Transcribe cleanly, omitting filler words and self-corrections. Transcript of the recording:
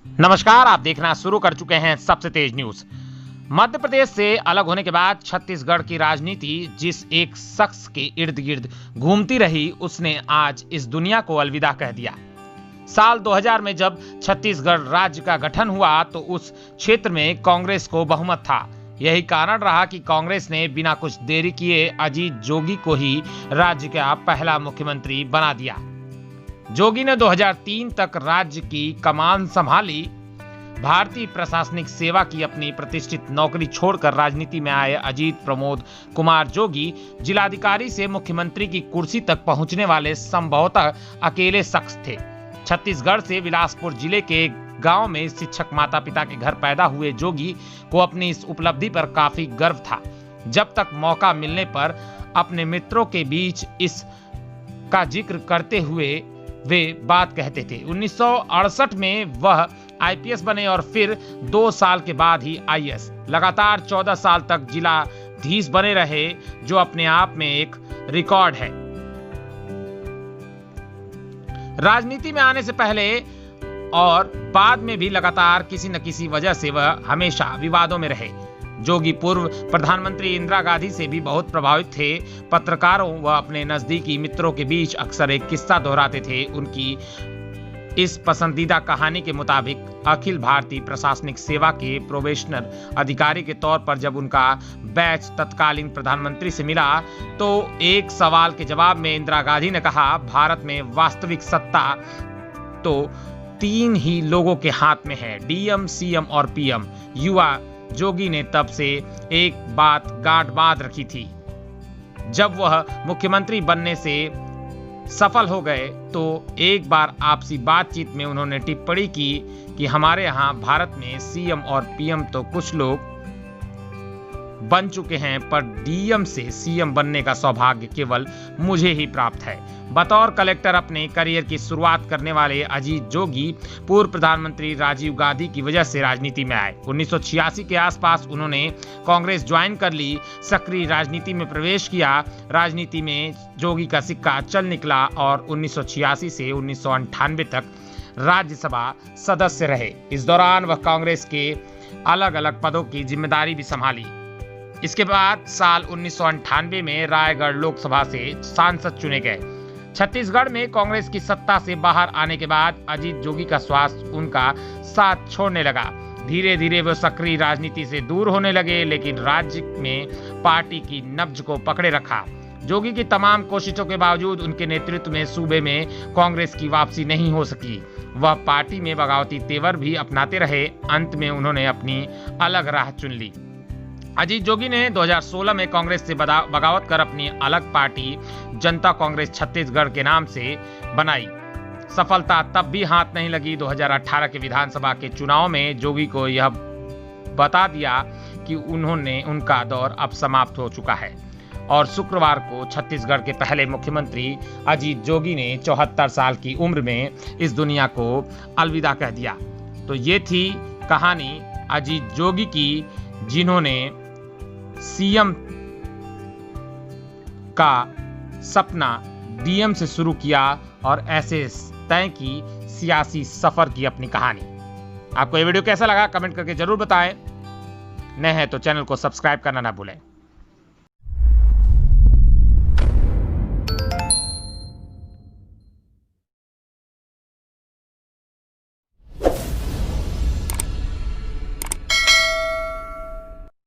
नमस्कार, आप देखना शुरू कर चुके हैं सबसे तेज न्यूज। मध्य प्रदेश से अलग होने के बाद छत्तीसगढ़ की राजनीति जिस एक शख्स के इर्द गिर्द घूमती रही, उसने आज इस दुनिया को अलविदा कह दिया। साल 2000 में जब छत्तीसगढ़ राज्य का गठन हुआ तो उस क्षेत्र में कांग्रेस को बहुमत था। यही कारण रहा कि कांग्रेस ने बिना कुछ देरी किए अजीत जोगी को ही राज्य का पहला मुख्यमंत्री बना दिया। जोगी ने 2003 तक राज्य की कमान संभाली। भारतीय प्रशासनिक सेवा की अपनी प्रतिष्ठित नौकरी छोड़कर राजनीति में आए अजीत प्रमोद कुमार जोगी जिलाधिकारी से मुख्यमंत्री की कुर्सी तक पहुंचने वाले संभवतः अकेले शख्स थे। छत्तीसगढ़ से बिलासपुर जिले के गांव में शिक्षक माता पिता के घर पैदा हुए जोगी को अपनी इस उपलब्धि पर काफी गर्व था। जब तक मौका मिलने पर अपने मित्रों के बीच इस का जिक्र करते हुए वे बात कहते थे। 1968 में वह आईपीएस बने और फिर 2 साल के बाद ही आईएएस। लगातार 14 साल तक जिलाधीश बने रहे, जो अपने आप में एक रिकॉर्ड है। राजनीति में आने से पहले और बाद में भी लगातार किसी न किसी वजह से वह हमेशा विवादों में रहे। जोगी पूर्व प्रधानमंत्री इंदिरा गांधी से भी बहुत प्रभावित थे। पत्रकारों व अपने नजदीकी मित्रों के बीच अक्सर एक किस्सा दोहराते थे। उनकी इस पसंदीदा कहानी के मुताबिक अखिल भारतीय प्रशासनिक सेवा के प्रोबेशनर अधिकारी के तौर पर जब उनका बैच तत्कालीन प्रधानमंत्री से मिला तो एक सवाल के जवाब में इंदिरा गांधी ने कहा, भारत में वास्तविक सत्ता तो 3 ही लोगों के हाथ में है, डीएम, सीएम और पीएम। युवा जोगी ने तब से एक बात गांठ बांध रखी थी। जब वह मुख्यमंत्री बनने से सफल हो गए तो एक बार आपसी बातचीत में उन्होंने टिप्पणी की कि हमारे यहाँ भारत में सीएम और पीएम तो कुछ लोग बन चुके हैं, पर डीएम से सीएम बनने का सौभाग्य केवल मुझे ही प्राप्त है। बतौर कलेक्टर अपने करियर की शुरुआत करने वाले अजीत जोगी पूर्व प्रधानमंत्री राजीव गांधी की वजह से राजनीति में आए। 1986 के आसपास उन्होंने कांग्रेस ज्वाइन कर ली, सक्रिय राजनीति में प्रवेश किया। राजनीति में जोगी का सिक्का चल निकला और 1986 से 1998 तक राज्यसभा सदस्य रहे। इस दौरान वह कांग्रेस के अलग अलग पदों की जिम्मेदारी भी संभाली। इसके बाद साल 1998 में रायगढ़ लोकसभा से सांसद चुने गए। छत्तीसगढ़ में कांग्रेस की सत्ता से बाहर आने के बाद अजीत जोगी का स्वास्थ्य उनका साथ छोड़ने लगा। धीरे धीरे वे सक्रिय राजनीति से दूर होने लगे, लेकिन राज्य में पार्टी की नब्ज को पकड़े रखा। जोगी की तमाम कोशिशों के बावजूद उनके नेतृत्व में सूबे में कांग्रेस की वापसी नहीं हो सकी। वह पार्टी में बगावती तेवर भी अपनाते रहे। अंत में उन्होंने अपनी अलग राह चुन ली। अजीत जोगी ने 2016 में कांग्रेस से बगावत कर अपनी अलग पार्टी जनता कांग्रेस छत्तीसगढ़ के नाम से बनाई। सफलता तब भी हाथ नहीं लगी। 2018 के विधानसभा के चुनाव में जोगी को यह बता दिया कि उनका दौर अब समाप्त हो चुका है और शुक्रवार को छत्तीसगढ़ के पहले मुख्यमंत्री अजीत जोगी ने 74 साल की उम्र में इस दुनिया को अलविदा कह दिया। तो ये थी कहानी अजीत जोगी की, जिन्होंने सीएम का सपना डीएम से शुरू किया और ऐसे तय की सियासी सफर की अपनी कहानी। आपको ये वीडियो कैसा लगा कमेंट करके जरूर बताएं। नए हैं तो चैनल को सब्सक्राइब करना ना भूलें।